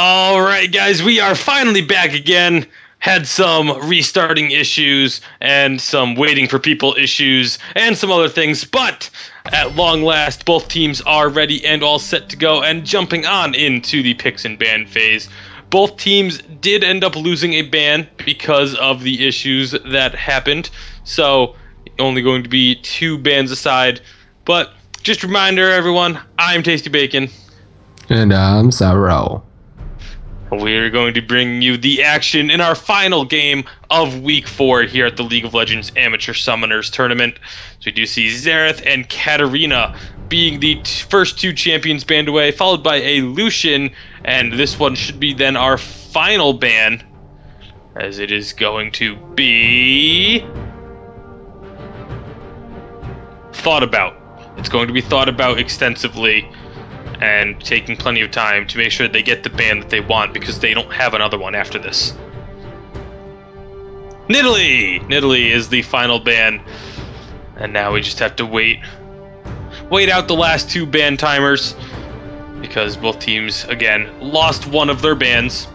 All right, guys, we are finally back again. Had some restarting issues and some waiting for people issues and some other things, but at long last, both teams are ready and all set to go and jumping on into the picks and ban phase. Both teams did end up losing a ban because of the issues that happened, so only going to be 2 bans aside. But just a reminder, everyone, I'm Tasty Bacon. And I'm Sorrow. We're going to bring you the action in our final game of Week 4 here at the League of Legends Amateur Summoners Tournament. So we do see Xerath and Katarina being the first 2 champions banned away, followed by a Lucian, and this one should be then our final ban, as it is going to be thought about. It's going to be thought about extensively and taking plenty of time to make sure that they get the ban that they want, because they don't have another one after this. Nidalee is the final ban, and now we just have to wait out the last 2 ban timers, because both teams again lost one of their bans.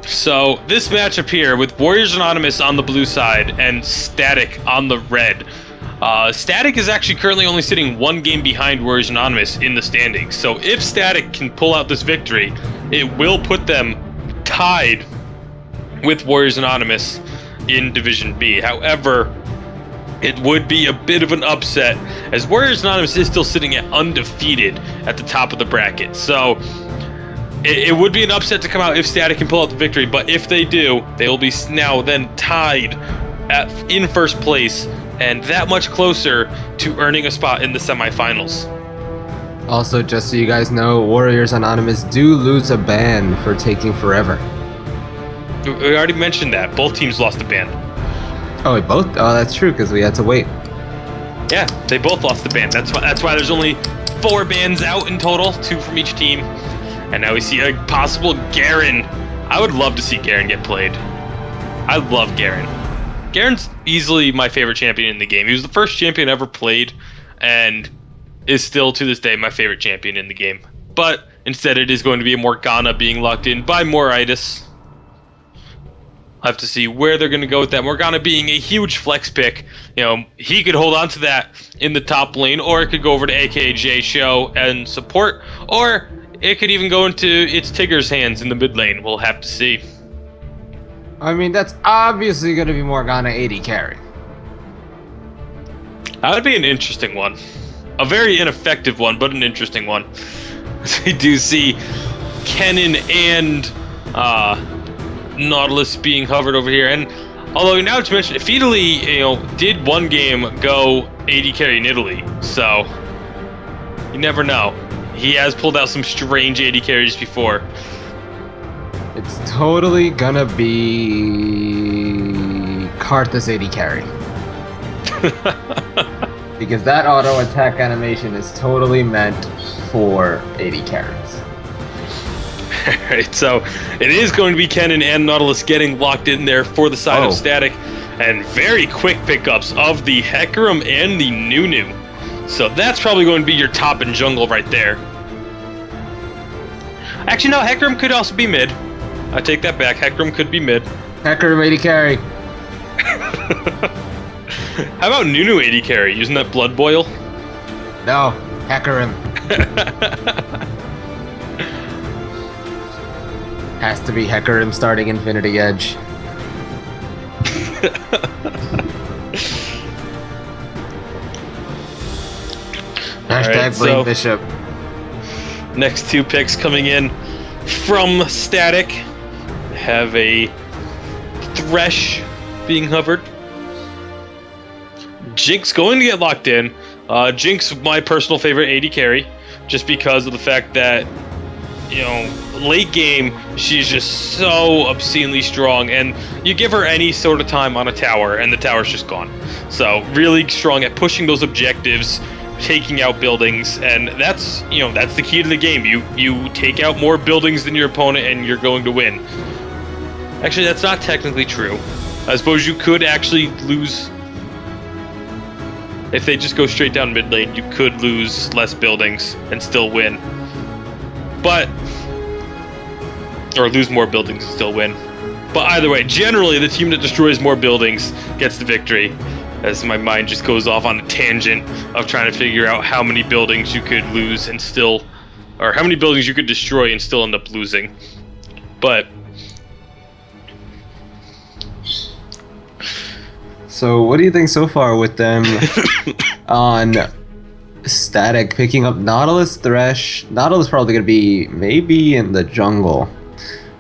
So this matchup here with Warriors Anonymous on the blue side and Static on the red. Static is actually currently only sitting 1 game behind Warriors Anonymous in the standings. So if Static can pull out this victory, it will put them tied with Warriors Anonymous in Division B. However, it would be a bit of an upset, as Warriors Anonymous is still sitting at undefeated at the top of the bracket. So it would be an upset to come out if Static can pull out the victory, but if they do, they will be now then tied in first place and that much closer to earning a spot in the semifinals. Also, just so you guys know, Warriors Anonymous do lose a ban for taking forever. We already mentioned that. Both teams lost a ban. Oh, we both? Oh, that's true, because we had to wait. Yeah, they both lost the ban. That's why there's only 4 bans out in total, 2 from each team. And now we see a possible Garen. I would love to see Garen get played. I love Garen. Garen's easily my favorite champion in the game. He was the first champion ever played, and is still to this day my favorite champion in the game. But instead it is going to be a Morgana being locked in by Moritis. I'll have to see where they're going to go with that. Morgana being a huge flex pick. You know, he could hold on to that in the top lane, or it could go over to AKJ Show and support, or it could even go into its Tigger's hands in the mid lane. We'll have to see. I mean, that's obviously going to be Morgana 80 carry. That would be an interesting one. A very ineffective one, but an interesting one. We do see Kennen and Nautilus being hovered over here. And although now to mention, Nidalee, did 1 game go 80 carry Nidalee. So you never know. He has pulled out some strange 80 carries before. It's totally gonna be Karthus 80 carry. Because that auto attack animation is totally meant for 80 carries. Alright, so it is going to be Kennen and Nautilus getting locked in there for the side of Static. And very quick pickups of the Hecarim and the Nunu. So that's probably going to be your top in jungle right there. Actually, no, Hecarim could also be mid. I take that back. Hecarim could be mid. Hecarim 80 carry. How about Nunu 80 carry? Using that blood boil? No, Hecarim. Has to be Hecarim starting Infinity Edge. Hashtag blame Bishop. Next 2 picks coming in from Static. Have a Thresh being hovered. Jinx going to get locked in. Jinx, my personal favorite 80 carry, just because of the fact that, late game, she's just so obscenely strong, and you give her any sort of time on a tower, and the tower's just gone. So really strong at pushing those objectives, taking out buildings, and that's the key to the game. You take out more buildings than your opponent, and you're going to win. Actually, that's not technically true. I suppose you could actually lose. If they just go straight down mid lane, you could lose less buildings and still win. Or lose more buildings and still win. But either way, generally the team that destroys more buildings gets the victory. As my mind just goes off on a tangent of trying to figure out how many buildings you could lose and still, or how many buildings you could destroy and still end up losing. But so what do you think so far with them on Static picking up Nautilus, Thresh? Nautilus probably going to be maybe in the jungle,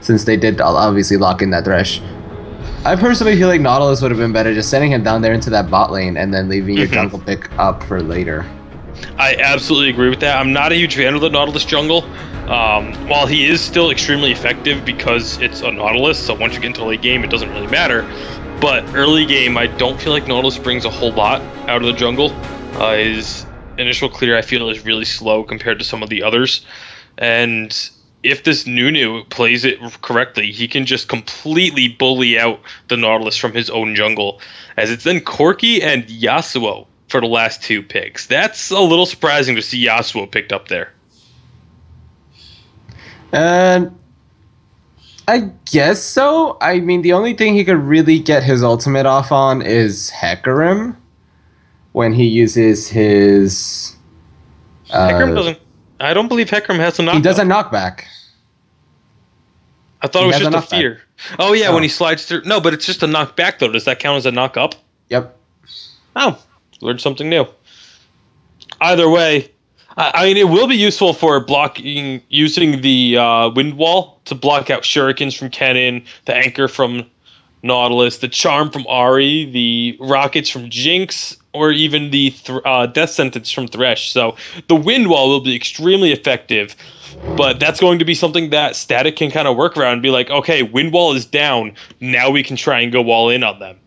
since they did obviously lock in that Thresh. I personally feel like Nautilus would have been better just sending him down there into that bot lane and then leaving your jungle pick up for later. I absolutely agree with that. I'm not a huge fan of the Nautilus jungle. While he is still extremely effective because it's a Nautilus, so once you get into late game, it doesn't really matter. But early game, I don't feel like Nautilus brings a whole lot out of the jungle. His initial clear, I feel, is really slow compared to some of the others. And if this Nunu plays it correctly, he can just completely bully out the Nautilus from his own jungle. As it's then Corki and Yasuo for the last 2 picks. That's a little surprising to see Yasuo picked up there. I guess so. I mean, the only thing he could really get his ultimate off on is Hecarim. When he uses his... Hecarim doesn't... I don't believe Hecarim has a knockback. He does a knockback. I thought it was just a fear. Oh, yeah, when he slides through... No, but it's just a knockback, though. Does that count as a knock up? Yep. Oh, learned something new. Either way, I mean, it will be useful for blocking, using the wind wall to block out shurikens from Kennen, the anchor from Nautilus, the charm from Ahri, the rockets from Jinx, or even the death sentence from Thresh. So the wind wall will be extremely effective, but that's going to be something that Static can kind of work around and be like, okay, wind wall is down, now we can try and go all in on them.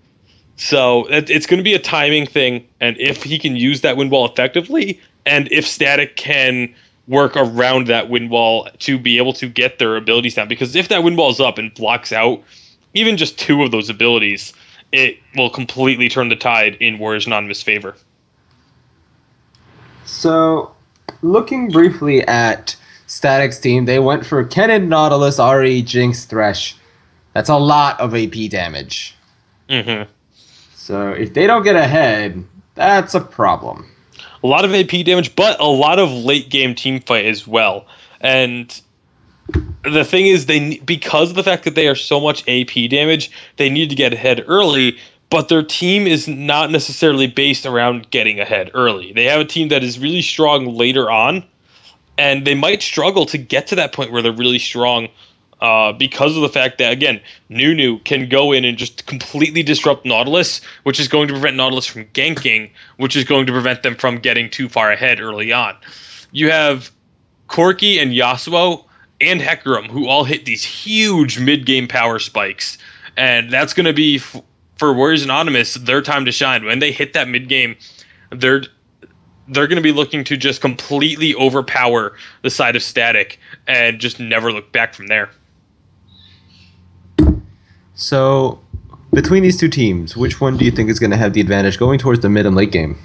So it's going to be a timing thing, and if he can use that wind wall effectively, and if Static can work around that wind wall to be able to get their abilities down, because if that wind wall is up and blocks out even just 2 of those abilities, it will completely turn the tide in Warriors Anonymous' favor. So, looking briefly at Static's team, they went for Kennen, Nautilus, Ahri, Jinx, Thresh. That's a lot of AP damage. Mm-hmm. So, if they don't get ahead, that's a problem. A lot of AP damage, but a lot of late game team fight as well. And the thing is, because of the fact that they are so much AP damage, they need to get ahead early, but their team is not necessarily based around getting ahead early. They have a team that is really strong later on, and they might struggle to get to that point where they're really strong because of the fact that, again, Nunu can go in and just completely disrupt Nautilus, which is going to prevent Nautilus from ganking, which is going to prevent them from getting too far ahead early on. You have Corki and Yasuo and Hecarim, who all hit these huge mid-game power spikes. And that's going to be, for Warriors Anonymous, their time to shine. When they hit that mid-game, they're going to be looking to just completely overpower the side of Static and just never look back from there. So, between these 2 teams, which one do you think is going to have the advantage going towards the mid and late game?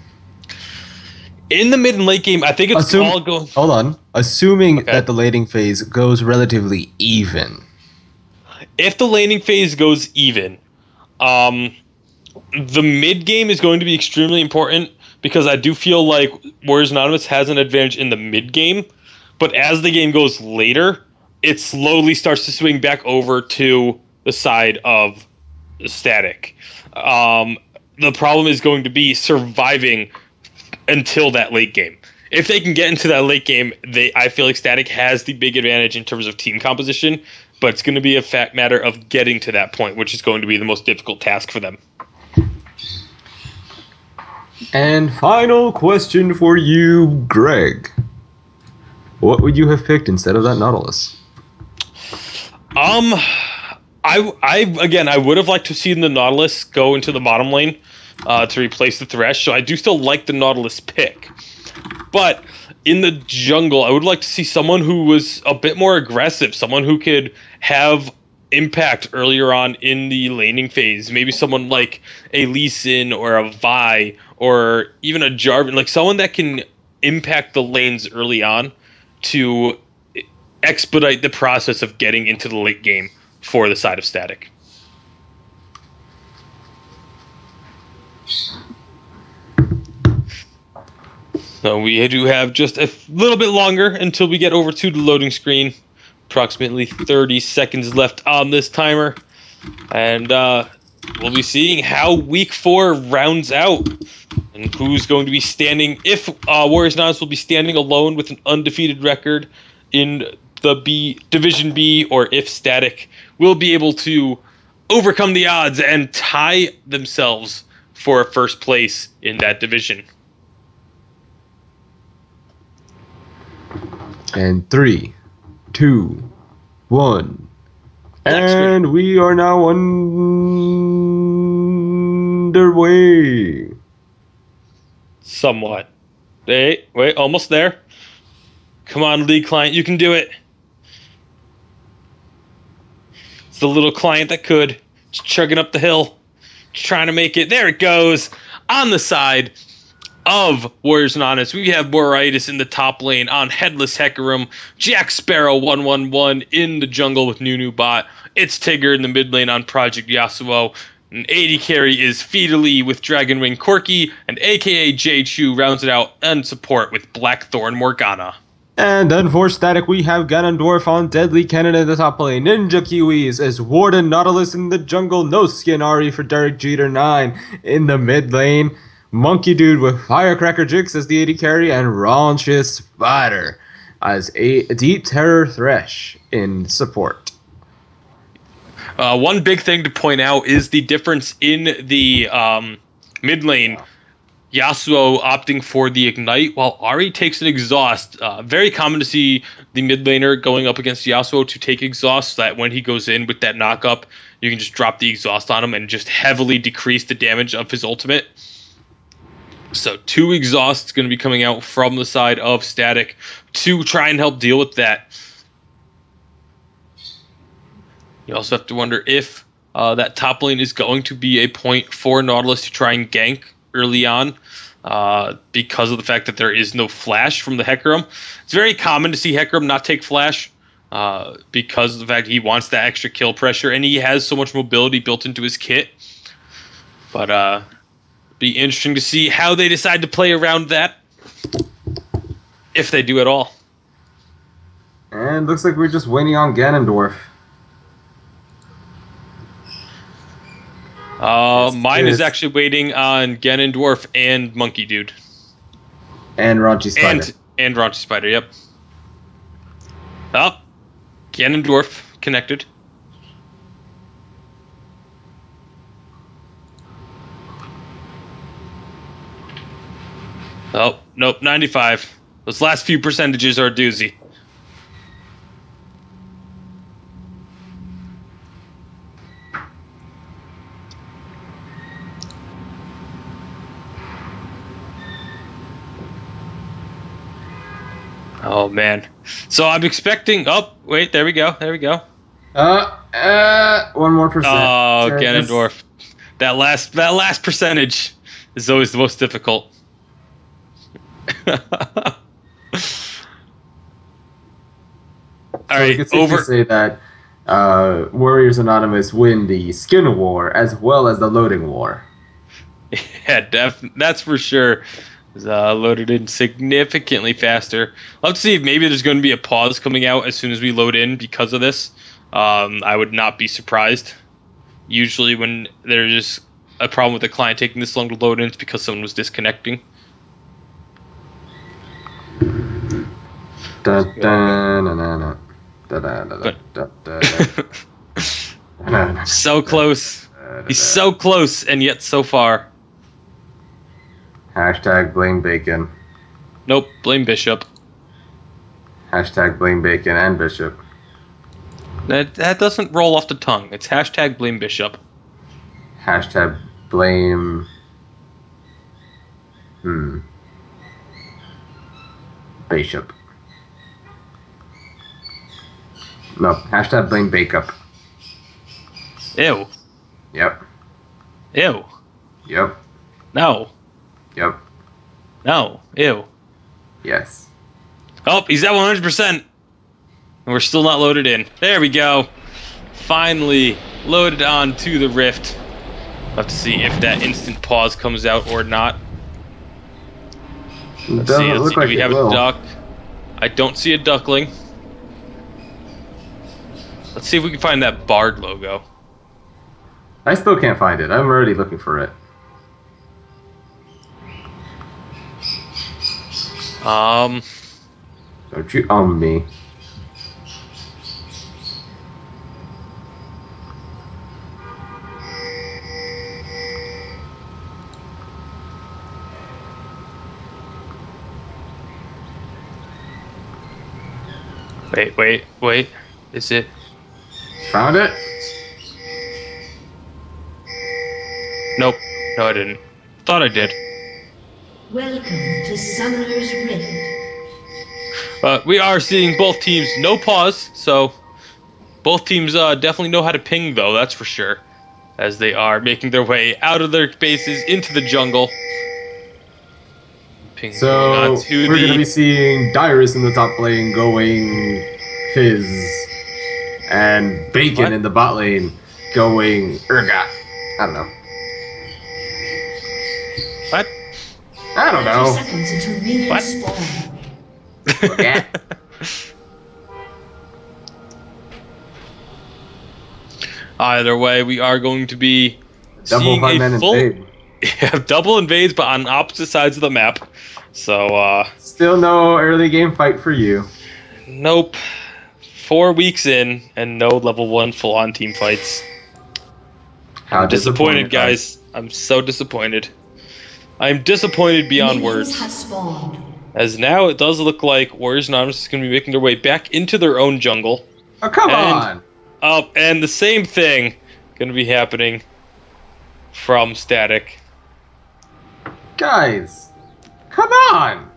In the mid and late game, I think it's all going... Hold on. Assuming that the laning phase goes relatively even. If the laning phase goes even, the mid game is going to be extremely important, because I do feel like Warriors Anonymous has an advantage in the mid game, but as the game goes later, it slowly starts to swing back over to the side of Static. The problem is going to be surviving until that late game. If they can get into that late game, I feel like Static has the big advantage in terms of team composition, but it's going to be a fact matter of getting to that point, which is going to be the most difficult task for them. And final question for you, Greg. What would you have picked instead of that Nautilus? I would have liked to see the Nautilus go into the bottom lane to replace the Thresh, so I do still like the Nautilus pick. But in the jungle, I would like to see someone who was a bit more aggressive, someone who could have impact earlier on in the laning phase. Maybe someone like a Lee Sin or a Vi or even a Jarvan, like someone that can impact the lanes early on to expedite the process of getting into the late game for the side of Static. So we do have just a little bit longer until we get over to the loading screen. Approximately 30 seconds left on this timer. And we'll be seeing how Week 4 rounds out. And who's going to be standing, if Warriors Anonymous will be standing alone with an undefeated record in the Division B, or if Static will be able to overcome the odds and tie themselves for first place in that division. And 3, 2, 1. And we are now underway. Somewhat. Hey, wait, almost there. Come on, league client, you can do it. It's the little client that could. Just chugging up the hill. Just trying to make it. There it goes. On the side of Warriors Anonymous, we have Moritis in the top lane on Headless Hecarim. Jack Sparrow 111 in the jungle with Nunu Bot. It's Tigger in the mid lane on Project Yasuo. And AD carry is Feedly with Dragonwing Corki, and AKA J Chu rounds it out and support with Blackthorn Morgana. And then for Static, we have Ganondorf on Deadly Cannon in the top lane. Ninja Kiwis as Warden Nautilus in the jungle. No Skin Ari for Derek Jeter 9 in the mid lane. Monkey Dude with Firecracker Jix as the AD carry, and Raunchous Spider as a Deep Terror Thresh in support. One big thing to point out is the difference in the mid lane. Yasuo opting for the Ignite, while Ari takes an Exhaust. Very common to see the mid laner going up against Yasuo to take Exhaust, so that when he goes in with that knock-up, you can just drop the Exhaust on him and just heavily decrease the damage of his ultimate. So 2 Exhausts going to be coming out from the side of Static to try and help deal with that. You also have to wonder if that top lane is going to be a point for Nautilus to try and gank early on because of the fact that there is no flash from the Hecarim. It's very common to see Hecarim not take flash because of the fact he wants that extra kill pressure, and he has so much mobility built into his kit. But be interesting to see how they decide to play around that, if they do at all. And looks like we're just waiting on Ganondorf. Mine is actually waiting on Ganondorf and Monkey Dude. And Raunchy Spider. And Raunchy Spider, yep. Oh, Ganondorf connected. Oh, nope, 95. Those last few percentages are a doozy. Oh, man. So I'm expecting... Oh, wait, there we go. There we go. 1 more percent. Oh, Ganondorf. That last percentage is always the most difficult. All right, over. Say that Warriors Anonymous win the skin war as well as the loading war. Yeah, that's for sure. Loaded in significantly faster. I'll have to see if maybe there's going to be a pause coming out as soon as we load in because of this. I would not be surprised. Usually when there's just a problem with the client taking this long to load in, it's because someone was disconnecting. So close. He's so close and yet so far. Hashtag blame Bacon. Nope, blame Bishop. Hashtag blame Bacon and Bishop. That doesn't roll off the tongue. It's hashtag blame Bishop. Hashtag blame... Bishop. No, hashtag blame Bake Up. Ew. Yep. Ew. Yep. No. Yep. No. Ew. Yes. Oh, he's at 100%. And we're still not loaded in. There we go. Finally loaded onto the rift. We'll have to see if that instant pause comes out or not. Let's see. Doesn't look like Do we it have will. a duck? I don't see a duckling. Let's see if we can find that Bard logo. I still can't find it. I'm already looking for it. Don't you me. Wait. Is it? Found it? Nope. No, I didn't. Thought I did. Welcome to Summoner's Rift. We are seeing both teams no pause, so both teams definitely know how to ping, though, that's for sure. As they are making their way out of their bases into the jungle. Ping So, we're going to be seeing Dyrus in the top lane going Fizz. And Bacon What? in the bot lane going Urgot. I don't know. What? I don't 30 know. seconds until minions What? spawn. Yeah. Either way, we are going to be Double seeing hard man a full invade. double invades, but on opposite sides of the map. So, Still no early game fight for you. nope. 4 weeks in, and no level 1 full-on team fights. How Disappointed, guys. I'm so disappointed. I'm disappointed beyond Minions words. have spawned. As now it does look like Warriors Anonymous is going to be making their way back into their own jungle. Oh, come And- on! And the same thing going to be happening from Static. Guys! Come on!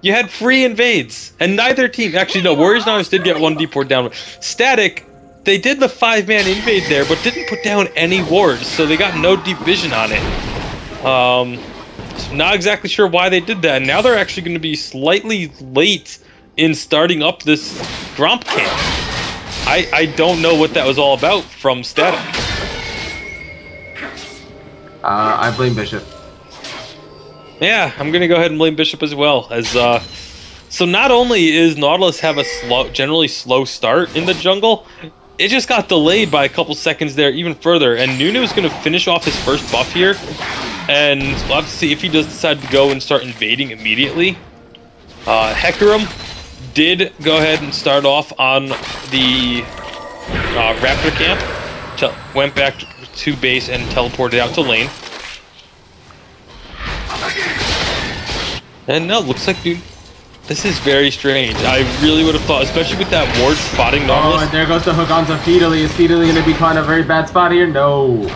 You had free invades, and neither team... Actually, no, Warriors Anonymous did get one D-port down. Static, they did the 5-man invade there, but didn't put down any wards, so they got no deep vision on it. So not exactly sure why they did that. Now they're actually going to be slightly late in starting up this Gromp camp. I don't know what that was all about from Static. I blame Bishop. Yeah, I'm gonna go ahead and blame Bishop as well. As so not only is Nautilus have a generally slow start in the jungle, it just got delayed by a couple seconds there even further. And Nunu is gonna finish off his first buff here, and we'll have to see if he does decide to go and start invading immediately. Hecarim did go ahead and start off on the Raptor camp. Went back to base and teleported out to lane. And no, looks like, dude, this is very strange. I really would have thought, especially with that ward spotting Oh, Nautilus. and there goes the hook onto Feedly. Is Feedly going to be caught in a very bad spot here? No.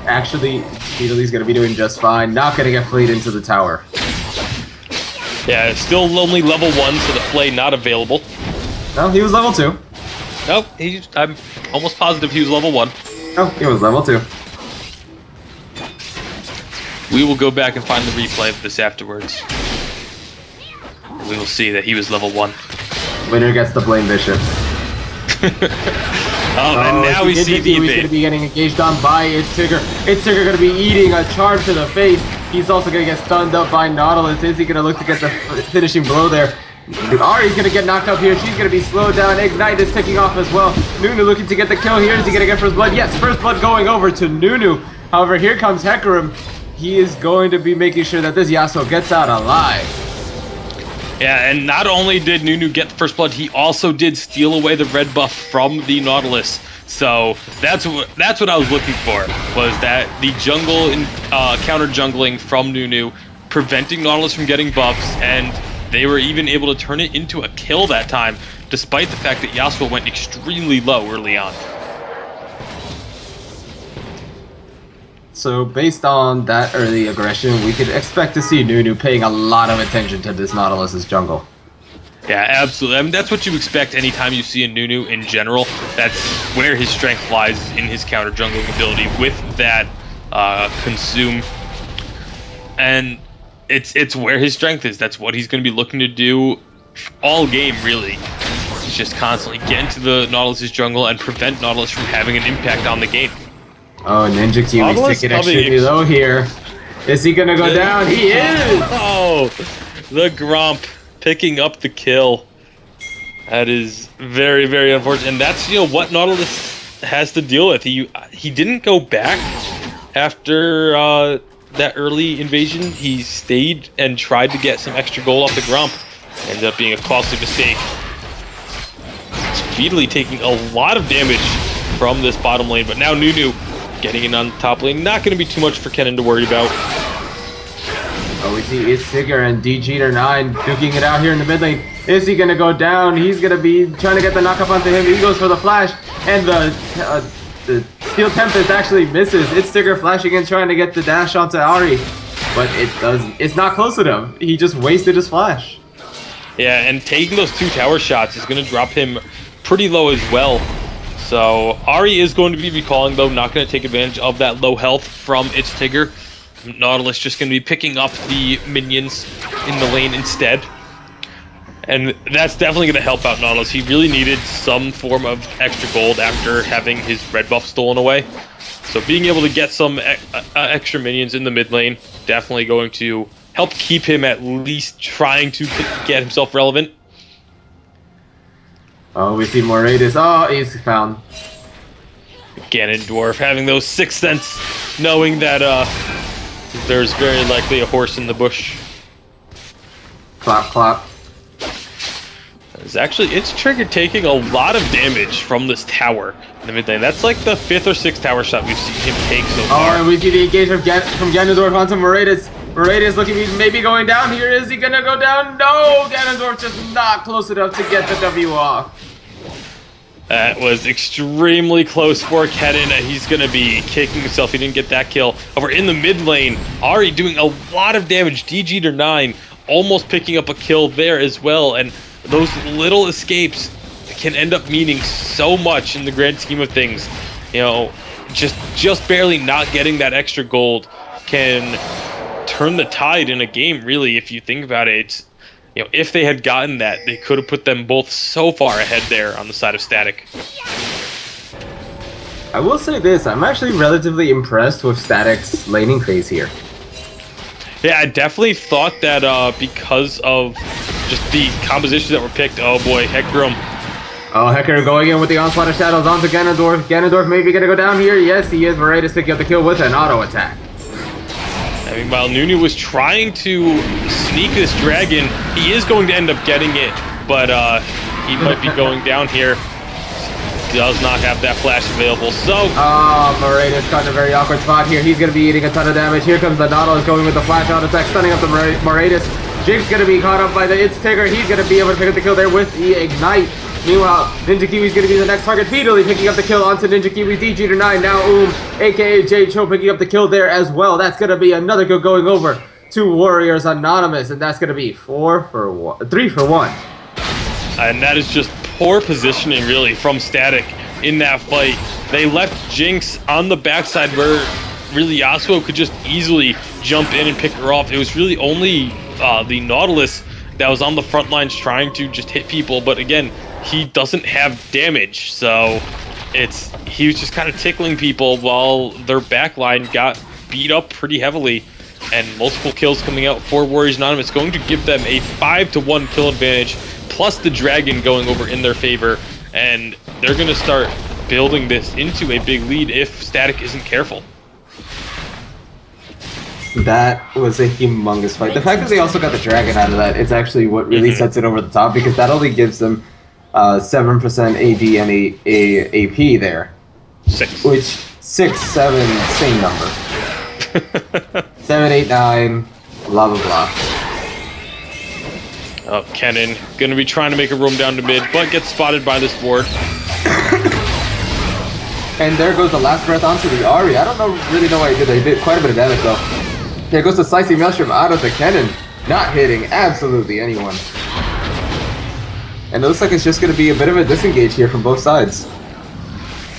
Actually, Feedly's going to be doing just fine. Not going to get flayed into the tower. Yeah, it's still only level 1, so the flay not available. No, he was level 2. Nope, I'm almost positive he was level 1. Oh, he was level 2. We will go back and find the replay of this afterwards. We will see that he was level 1. Winner gets the blame Bishop. And now we see the He's going to invade. be getting engaged on by It's Tigger. It's Tigger going to be eating a charm to the face. He's also going to get stunned up by Nautilus. Is he going to look to get the finishing blow there? Ari's going to get knocked up here. She's going to be slowed down. Ignite is ticking off as well. Nunu looking to get the kill here. Is he going to get first blood? Yes, first blood going over to Nunu. However, here comes Hecarim. He is going to be making sure that this Yasuo gets out alive. Yeah, and not only did Nunu get the first blood, he also did steal away the red buff from the Nautilus. So that's what I was looking for, was that the jungle and counter jungling from Nunu, preventing Nautilus from getting buffs, and they were even able to turn it into a kill that time, despite the fact that Yasuo went extremely low early on. So based on that early aggression, we could expect to see Nunu paying a lot of attention to this Nautilus' jungle. Yeah, absolutely. I mean, that's what you expect anytime you see a Nunu in general. That's where his strength lies, in his counter jungling ability with that consume. And it's where his strength is. That's what he's going to be looking to do all game, really. He's just constantly get into the Nautilus's jungle and prevent Nautilus from having an impact on the game. Oh, Ninja Kiwi's Nautilus taking extremely low here. Is he gonna go down? He is! Oh, the Gromp picking up the kill. That is very, very unfortunate. And that's, what Nautilus has to deal with. He didn't go back after that early invasion. He stayed and tried to get some extra gold off the Gromp. Ended up being a costly mistake. Speedily taking a lot of damage from this bottom lane, but now Nunu getting in on the top lane. Not going to be too much for Kennen to worry about. Oh, we see it's Tigger and DGeater9 duking it out here in the mid lane. Is he going to go down? He's going to be trying to get the knockup onto him. He goes for the flash, and the Steel Tempest actually misses. It's Tigger flashing and trying to get the dash onto Ahri, but it's not close enough. He just wasted his flash. Yeah, and taking those 2 tower shots is going to drop him pretty low as well. So Ahri is going to be recalling, though, not going to take advantage of that low health from its Tigger. Nautilus just going to be picking up the minions in the lane instead. And that's definitely going to help out Nautilus. He really needed some form of extra gold after having his red buff stolen away. So being able to get some extra minions in the mid lane, definitely going to help keep him at least trying to get himself relevant. Oh, we see Moradis. Oh, he's found. Ganondorf having those sixth sense, knowing that there's very likely a horse in the bush. Clap, clap. It's Trigger taking a lot of damage from this tower in the mid lane. That's like the 5th or 6th tower shot we've seen him take so far. Oh, and we see the engagement from Ganondorf onto Moradis. Moradis looking maybe going down here. Is he gonna go down? No! Ganondorf just not close enough to get the W off. That was extremely close for Kennen. He's going to be kicking himself. He didn't get that kill. Over in the mid lane, Ahri doing a lot of damage. DGeater9 almost picking up a kill there as well. And those little escapes can end up meaning so much in the grand scheme of things. Just barely not getting that extra gold can turn the tide in a game, really, if you think about it. If they had gotten that, they could have put them both so far ahead there on the side of Static. I will say this, I'm actually relatively impressed with Static's laning phase here. Yeah, I definitely thought that because of just the compositions that were picked. Oh boy, Hecarim. Oh, Hecarim going in with the Onslaught of Shadows onto Ganondorf. Ganondorf maybe gonna go down here. Yes, he is. Moradis picking up the kill with an auto attack. I mean, while Nunu was trying to sneak this dragon, he is going to end up getting it, but he might be going down here. Does not have that flash available, so... Oh, Moradis caught in a very awkward spot here. He's going to be eating a ton of damage. Here comes the Nautilus going with the flash out attack, stunning up the Moradis. Jinx going to be caught up by the It's Tigger. He's going to be able to pick up the kill there with the Ignite. Meanwhile, Ninja Kiwi's going to be the next target, speedily picking up the kill onto Ninja Kiwi. DGeater9 now aka J Cho, picking up the kill there as well. That's going to be another kill going over to Warriors Anonymous, and that's going to be 3 for 1. And that is just poor positioning, really, from Static in that fight. They left Jinx on the backside where really Yasuo could just easily jump in and pick her off. It was really only the Nautilus that was on the front lines trying to just hit people, but again, he doesn't have damage, so he was just kind of tickling people while their backline got beat up pretty heavily, and multiple kills coming out for Warriors Anonymous, going to give them a 5-1 kill advantage, plus the dragon going over in their favor, and they're going to start building this into a big lead if Static isn't careful. That was a humongous fight. The fact that they also got the dragon out of that is actually what really sets it over the top, because that only gives them 7% AD and AP there. 6. Which, 6, 7, same number. 7, 8, 9, blah, blah, blah. Oh, Kennen going to be trying to make a roam down to mid, but gets spotted by this ward. And there goes the last breath onto the Ahri. I don't really know why he did that. He did quite a bit of damage, though. There goes the Slicing Maelstrom out of the Kennen. Not hitting absolutely anyone. And it looks like it's just going to be a bit of a disengage here from both sides.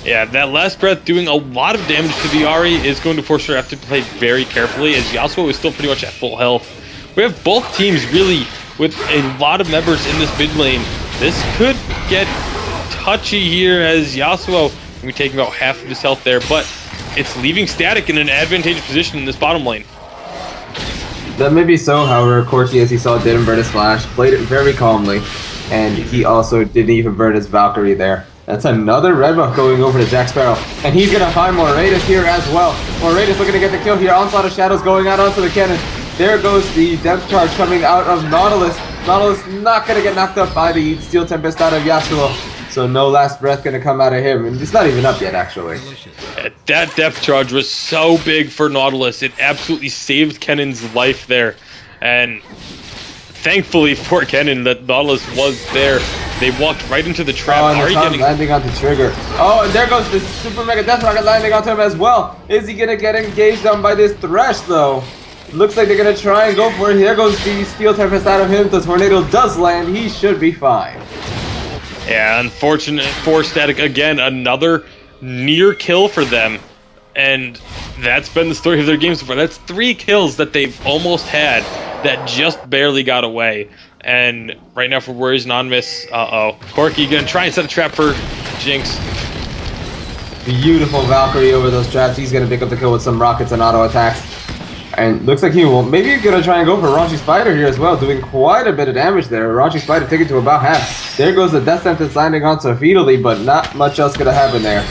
Yeah, that last breath doing a lot of damage to the Ahri is going to force her to have to play very carefully, as Yasuo is still pretty much at full health. We have both teams really with a lot of members in this mid lane. This could get touchy here, as Yasuo will be taking about half of his health there, but it's leaving Static in an advantageous position in this bottom lane. That may be so, however, Corki, as he saw, didn't burn his flash, played it very calmly, and he also didn't even burn his Valkyrie there. That's another red buff going over to Jack Sparrow, and he's going to find Moratus here as well. Moratus looking to get the kill here, Onslaught of Shadows going out onto the cannon. There goes the depth charge coming out of Nautilus. Nautilus not going to get knocked up by the Steel Tempest out of Yasuo, so no last breath going to come out of him, and it's not even up yet, actually. That depth charge was so big for Nautilus. It absolutely saved Kennon's life there, and thankfully for Kennen that Nautilus was there. They walked right into the trap. Oh, and the landing onto Trigger. Oh, and there goes the Super Mega Death Rocket landing onto him as well. Is he going to get engaged on by this Thresh, though? Looks like they're going to try and go for it. Here goes the Steel Tempest out of him. The Tornado does land. He should be fine. Yeah, unfortunate for Static. Again, another near kill for them. And that's been the story of their game so far. That's 3 kills that they've almost had that just barely got away. And right now for Warriors Anonymous, Corki gonna try and set a trap for Jinx. Beautiful Valkyrie over those traps. He's gonna pick up the kill with some rockets and auto attacks. And looks like he will maybe gonna try and go for Raunchy Spider here as well, doing quite a bit of damage there. Raunchy Spider taken to about half. There goes the Death Sentence landing onto Feedly, but not much else gonna happen there.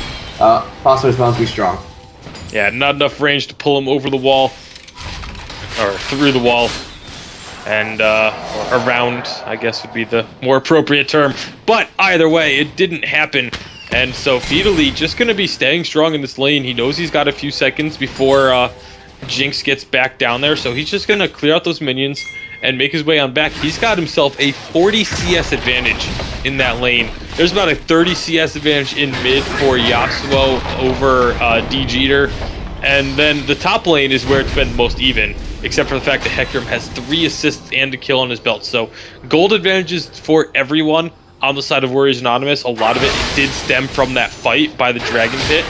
Foster response be strong. Yeah, not enough range to pull him over the wall, or through the wall. And or around, I guess would be the more appropriate term. But either way, it didn't happen. And so Feedly just going to be staying strong in this lane. He knows he's got a few seconds before Jinx gets back down there. So he's just going to clear out those minions and make his way on back. He's got himself a 40 CS advantage in that lane. There's about a 30 CS advantage in mid for Yasuo over DJeter. And then the top lane is where it's been most even, except for the fact that Hecarim has 3 assists and a kill on his belt. So gold advantages for everyone on the side of Warriors Anonymous. A lot of it did stem from that fight by the Dragon Pit,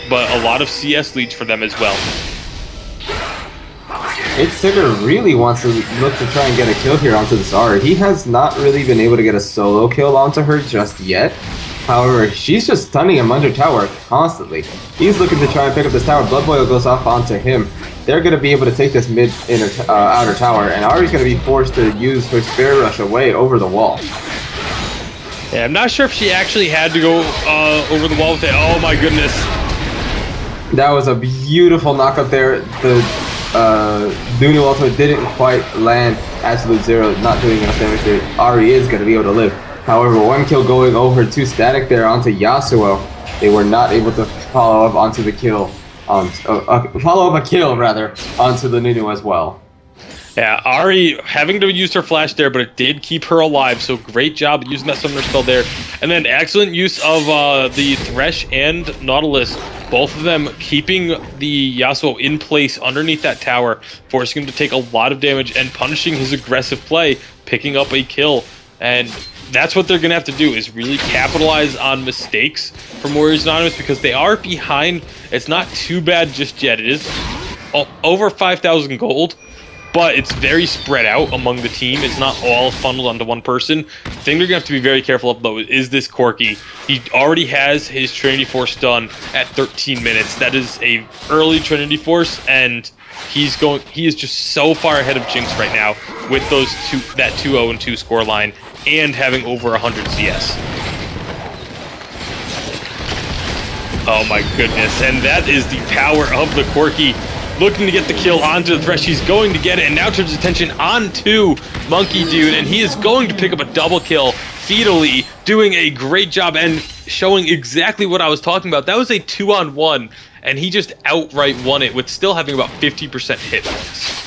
but a lot of CS leads for them as well. Tigger really wants to look to try and get a kill here onto this Ahri. He has not really been able to get a solo kill onto her just yet. However, she's just stunning him under tower constantly. He's looking to try and pick up this tower. Blood Boil goes off onto him. They're going to be able to take this outer tower, and Ahri's going to be forced to use her Spirit Rush away over the wall. Yeah, I'm not sure if she actually had to go over the wall with it. Oh my goodness. That was a beautiful knockup there. The Nunu ultimate didn't quite land. Absolute Zero not doing enough damage there. Ahri is going to be able to live. However, 1 kill going over to Static there onto Yasuo. They were not able to follow up onto the kill. Follow up a kill, rather, onto the Nunu as well. Yeah, Ahri having to use her flash there, but it did keep her alive, so great job using that summoner spell there. And then excellent use of the Thresh and Nautilus, both of them keeping the Yasuo in place underneath that tower, forcing him to take a lot of damage and punishing his aggressive play, picking up a kill. And that's what they're going to have to do, is really capitalize on mistakes from Warriors Anonymous, because they are behind. It's not too bad just yet. It is over 5,000 gold, but it's very spread out among the team. It's not all funneled onto one person. The thing they're going to have to be very careful of, though, is this Corki. He already has his Trinity Force done at 13 minutes. That is a early Trinity Force, and he is just so far ahead of Jinx right now with that 2-0 and 2 score line, and having over 100 CS. Oh my goodness, and that is the power of the Corki. Looking to get the kill onto the Thresh. He's going to get it, and now turns his attention onto Monkey Dude, and he is going to pick up a double kill. Feedly doing a great job and showing exactly what I was talking about. That was a 2-on-1, and he just outright won it with still having about 50% hit points.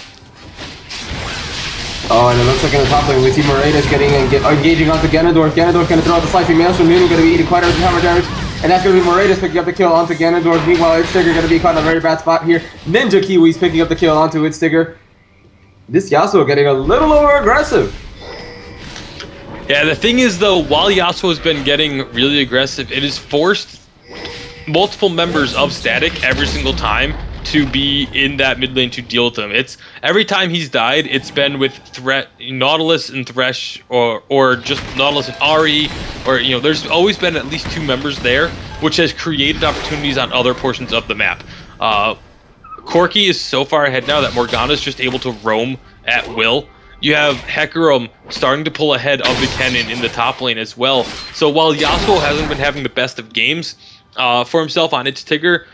Oh, and it looks like in the top lane we see Moratus engaging onto Ganondorf. Ganondorf going to throw out the slicing maelstrom. Nunu going to be eating quite a bit of hammer damage. And that's going to be Moratus picking up the kill onto Ganondorf. Meanwhile, Itstigger going to be caught in a very bad spot here. Ninja Kiwi's picking up the kill onto Itstigger. This Yasuo getting a little over aggressive. Yeah, the thing is, though, while Yasuo has been getting really aggressive, it has forced multiple members of Static every single time to be in that mid lane to deal with him. It's every time he's died, it's been with Nautilus and Thresh, or just Nautilus and Ahri, or there's always been at least 2 members there, which has created opportunities on other portions of the map. Corki is so far ahead now that Morgana's just able to roam at will. You have Hecarim starting to pull ahead of the Kennen in the top lane as well. So while Yasuo hasn't been having the best of games for himself on its Tigger,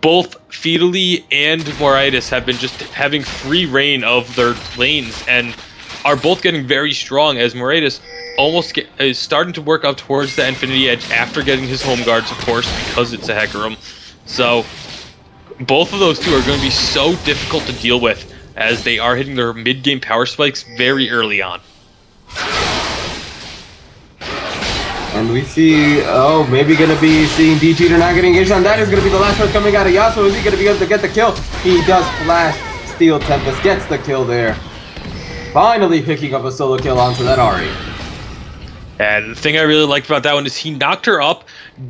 both Fiddly and Moritis have been just having free reign of their lanes and are both getting very strong, as Moritis is starting to work up towards the Infinity Edge after getting his home guards, of course, because it's a Hecarim. So both of those two are going to be so difficult to deal with, as they are hitting their mid-game power spikes very early on. And we see, maybe going to be seeing DG to not getting engaged on. That is going to be the last one coming out of Yasuo. Is he going to be able to get the kill? He does flash. Steel Tempest gets the kill there. Finally picking up a solo kill onto that Ahri. And the thing I really liked about that one is he knocked her up,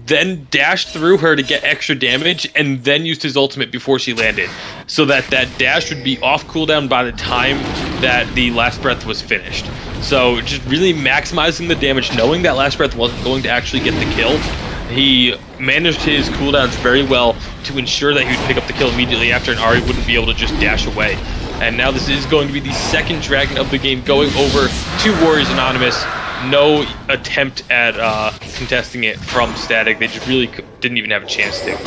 then dashed through her to get extra damage, and then used his ultimate before she landed, so that dash would be off cooldown by the time that the last breath was finished. So just really maximizing the damage, knowing that last breath wasn't going to actually get the kill. He managed his cooldowns very well to ensure that he would pick up the kill immediately after, and Ahri wouldn't be able to just dash away. And now this is going to be the second dragon of the game going over to Warriors Anonymous. No attempt at contesting it from Static. They just really didn't even have a chance to.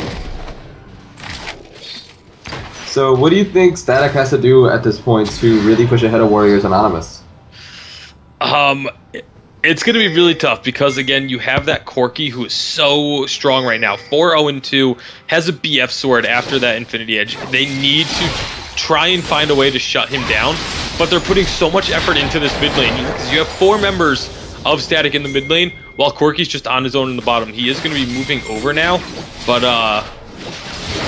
So what do you think Static has to do at this point to really push ahead of Warriors Anonymous? It's going to be really tough because, again, you have that Corki who is so strong right now. 4-0-2, has a BF sword after that Infinity Edge. They need to try and find a way to shut him down, but they're putting so much effort into this mid lane because you have 4 members of Static in the mid lane, while Corki's just on his own in the bottom. He is going to be moving over now, but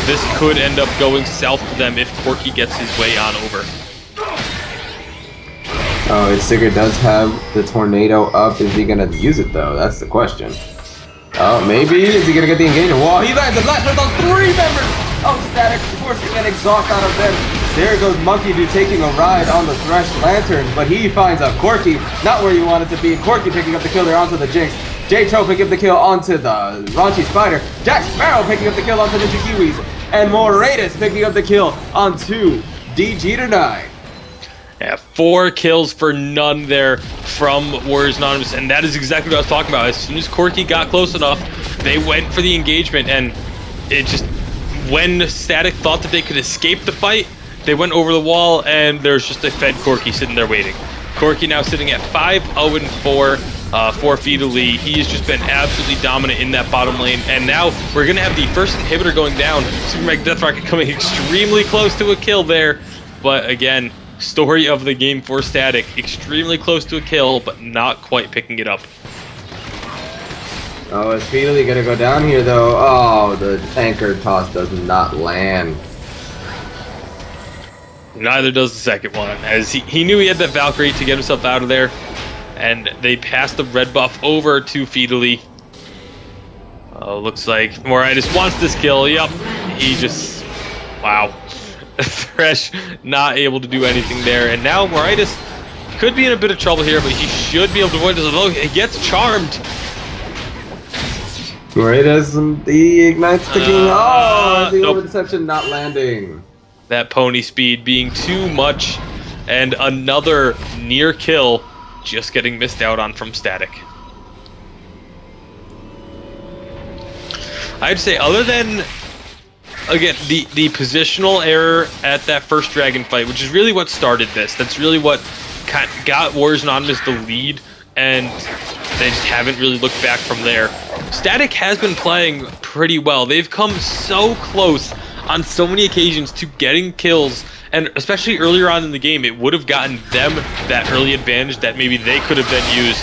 this could end up going south for them if Corki gets his way on over. Oh, his Sigurd does have the tornado up. Is he gonna use it though? That's the question. Oh, maybe. Is he gonna get the engagement? Whoa, he lands a blast with those 3 members of Static, forcing an exhaust out of them. There goes Monkey Dude taking a ride on the Thresh Lantern, but he finds a Corki, not where you want it to be. Corki picking up the kill there onto the Jinx. J-Cho picking up the kill onto the Raunchy Spider. Jack Sparrow picking up the kill onto the Kiwis. And Moritis picking up the kill onto DG9. Yeah, 4 kills for none there from Warriors Anonymous, and that is exactly what I was talking about. As soon as Corki got close enough, they went for the engagement, and it just, when Static thought that they could escape the fight, they went over the wall, and there's just a fed Corki sitting there waiting. Corki now sitting at 5-0-4 for Fiddly. He's just been absolutely dominant in that bottom lane, and now we're going to have the first inhibitor going down. Super Mega Death Rocket coming extremely close to a kill there, but again, story of the game for Static. Extremely close to a kill, but not quite picking it up. Oh, is Fiddly gonna go down here though? Oh, the anchor toss does not land. Neither does the second one, as he knew he had that Valkyrie to get himself out of there, and they passed the red buff over to Fiddly. Looks like Moritis wants this kill. Yup, he just... wow. Thresh not able to do anything there, and now Moritis could be in a bit of trouble here, but he should be able to avoid this. Although he gets charmed. Moritis, he ignites the king. Oh, the nope. over-deception not landing. That pony speed being too much, and another near kill just getting missed out on from Static. I'd say, other than, again, the positional error at that first dragon fight, which is really what started this. That's really what got Warriors Anonymous the lead, and they just haven't really looked back from there. Static has been playing pretty well. They've come so close on so many occasions to getting kills, and especially earlier on in the game, it would have gotten them that early advantage that maybe they could have then used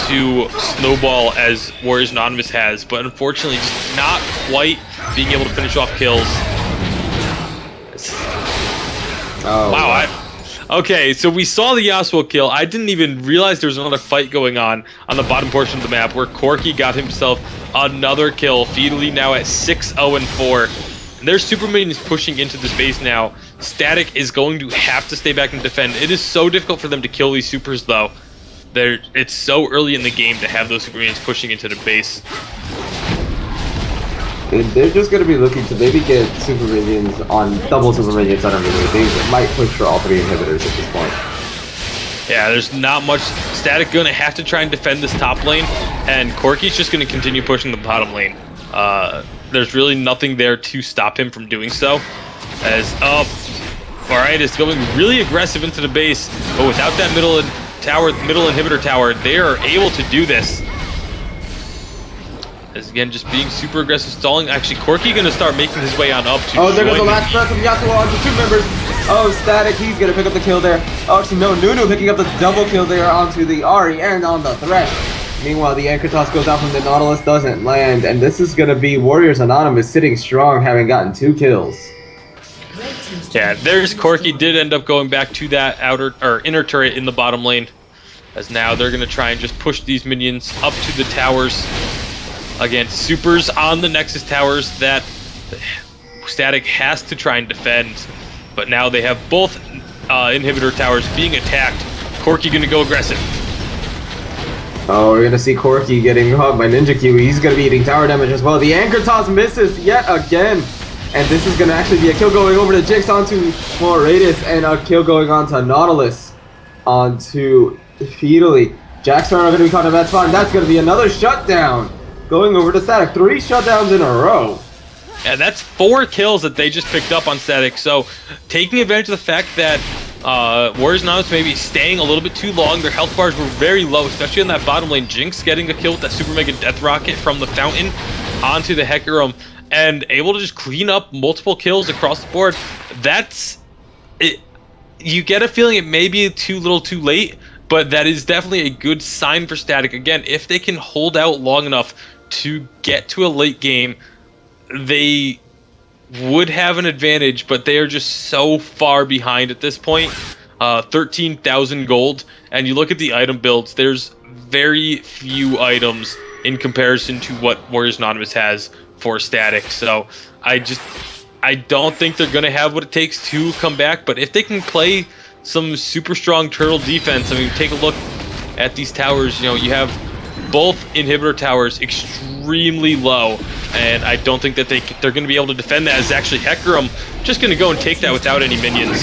to snowball as Warriors Anonymous has, but unfortunately just not quite being able to finish off kills. Oh, wow, Okay, so we saw the Yasuo kill. I didn't even realize there was another fight going on the bottom portion of the map where Corki got himself another kill. Feedly now at 6-0-4. And there's super minions pushing into the space now. Static is going to have to stay back and defend. It is so difficult for them to kill these supers though. It's so early in the game to have those super minions pushing into the base. They're just going to be looking to maybe get super minions on double super minions on every thing. It might push for all 3 inhibitors at this point. Yeah, there's not much. Static going to have to try and defend this top lane, and Corki's just going to continue pushing the bottom lane. There's really nothing there to stop him from doing so. As alright, it's going really aggressive into the base, but without that middle inhibitor tower, they are able to do this. As again, just being super aggressive, stalling. Actually, Corki gonna start making his way on up to. Oh, there goes the last threat from Yasuo onto 2 members. Oh, Static, he's gonna pick up the kill there. Oh, actually, no, Nunu picking up the double kill there onto the Ahri and on the Thresh. Meanwhile, the anchor toss goes out from the Nautilus, doesn't land, and this is gonna be Warriors Anonymous sitting strong, having gotten 2 kills. Yeah, there's Corki. Did end up going back to that outer or inner turret in the bottom lane, as now they're gonna try and just push these minions up to the towers. Again, supers on the Nexus towers that Static has to try and defend, but now they have both inhibitor towers being attacked. Corki gonna go aggressive. Oh, we're gonna see Corki getting hugged by Ninja Kiwi. He's gonna be eating tower damage as well. The anchor toss misses yet again, and this is gonna actually be a kill going over to Jix onto Radius, and a kill going on to Nautilus onto Feedly. Jack's are gonna be caught in that spot, and that's gonna be another shutdown. Going over to Static, 3 shutdowns in a row. Yeah, that's 4 kills that they just picked up on Static. So, taking advantage of the fact that Warriors Anonymous may be staying a little bit too long. Their health bars were very low, especially in that bottom lane. Jinx getting a kill with that Super Mega Death Rocket from the fountain onto the Hecarim, and able to just clean up multiple kills across the board. That's it. You get a feeling it may be too little too late, but that is definitely a good sign for Static. Again, if they can hold out long enough to get to a late game, they would have an advantage, but they are just so far behind at this point. 13,000 gold, and you look at the item builds, there's very few items in comparison to what Warriors Anonymous has for Static. So I don't think they're going to have what it takes to come back, but if they can play some super strong turtle defense, I mean, take a look at these towers. You know, you have both inhibitor towers extremely low, and I don't think that they're going to be able to defend that, as actually Hecarim just going to go and take that without any minions.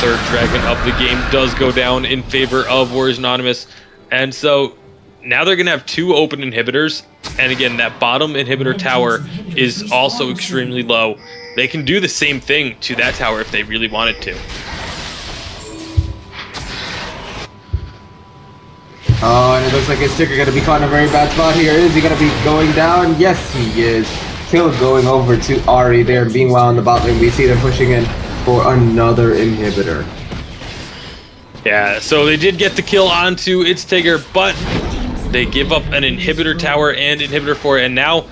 Third dragon of the game does go down in favor of Warriors Anonymous, and so now they're going to have 2 open inhibitors, and again, that bottom inhibitor tower is also extremely low. They can do the same thing to that tower if they really wanted to. Oh, and it looks like his sticker gonna be caught in a very bad spot here. Is he gonna be going down? Yes, he is. Kill going over to Ahri there. Meanwhile, in the bot lane, we see them pushing in for another inhibitor. Yeah, so they did get the kill onto its Tigger, but they give up an inhibitor tower and inhibitor for it, and now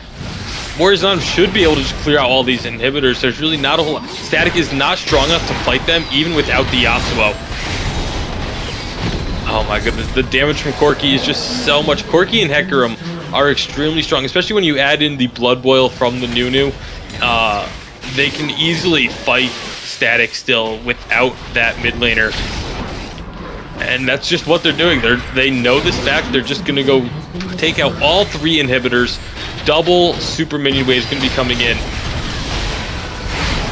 Warriors Anonymous should be able to just clear out all these inhibitors. There's really not a whole lot. Static is not strong enough to fight them, even without the Yasuo. Oh my goodness, the damage from Corki is just so much. Corki and Hecarim are extremely strong, especially when you add in the Blood Boil from the Nunu. They can easily fight Static still without that mid laner. And that's just what they're doing. They know this fact. They're just going to go take out all 3 inhibitors. Double super minion waves going to be coming in.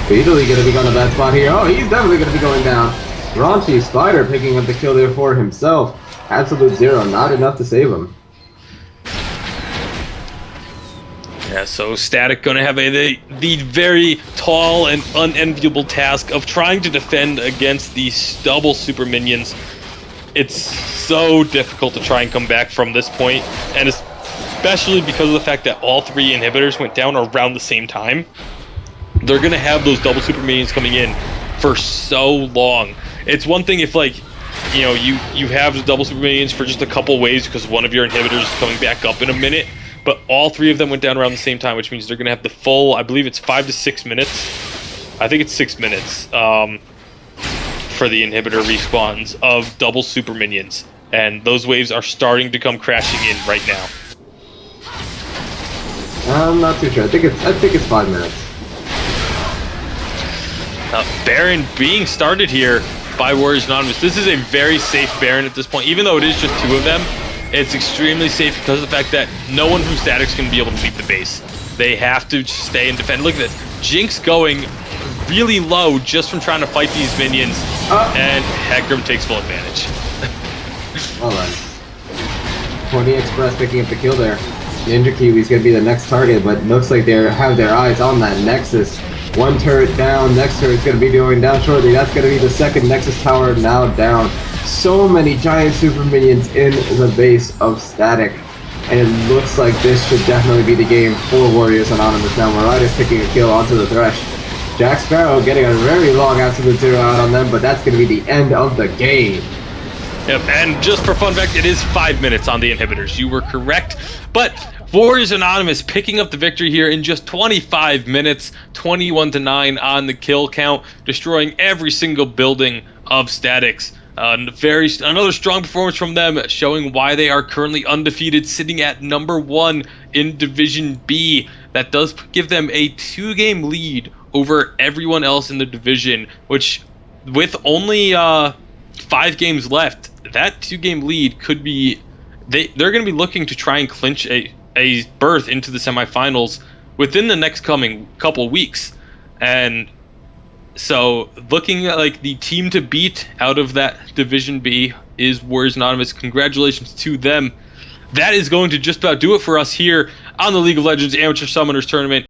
Feedly gonna be going to that spot here. Oh, he's definitely gonna be going down. Raunchy Spider picking up the kill there for himself. Absolute zero, not enough to save him. Yeah, so Static gonna have the very tall and unenviable task of trying to defend against these double super minions. It's so difficult to try and come back from this point, and especially because of the fact that all 3 inhibitors went down around the same time. They're gonna have those double super minions coming in for so long. It's one thing if, like, you know, you have the double super minions for just a couple waves because one of your inhibitors is coming back up in a minute, but all 3 of them went down around the same time, which means they're gonna have the full, I believe it's 5 to 6 minutes I think it's 6 minutes for the inhibitor respawns of double super minions, and those waves are starting to come crashing in right now. I'm not too sure. I think it's 5 minutes. Baron being started here by Warriors Anonymous. This is a very safe Baron at this point. Even though it is just 2 of them, it's extremely safe because of the fact that no one from Static's going to be able to leave the base. They have to stay and defend. Look at this. Jinx going really low just from trying to fight these minions, and Hecarim takes full advantage. Well done. Pony Express picking up the kill there. Ninja Kiwi's going to be the next target, but looks like they have their eyes on that Nexus. 1 turret down, next turret's going to be going down shortly. That's going to be the second Nexus tower now down. So many giant super minions in the base of Static. And it looks like this should definitely be the game for Warriors Anonymous. Now Mariah's picking a kill onto the Thresh. Jack Sparrow getting a very long absolute 0 out on them, but that's going to be the end of the game. Yep, and just for fun fact, it is 5 minutes on the inhibitors. You were correct, but Warriors Anonymous picking up the victory here in just 25 minutes, 21-9 on the kill count, destroying every single building of Statics. Another strong performance from them, showing why they are currently undefeated, sitting at number 1 in Division B. That does give them a 2-game lead over everyone else in the division, which, with only 5 games left, that 2-game lead could be... They're going to be looking to try and clinch a berth into the semifinals within the next coming couple weeks. And so looking at like the team to beat out of that Division B is Warriors Anonymous. Congratulations to them. That is going to just about do it for us here on the League of Legends Amateur Summoners Tournament.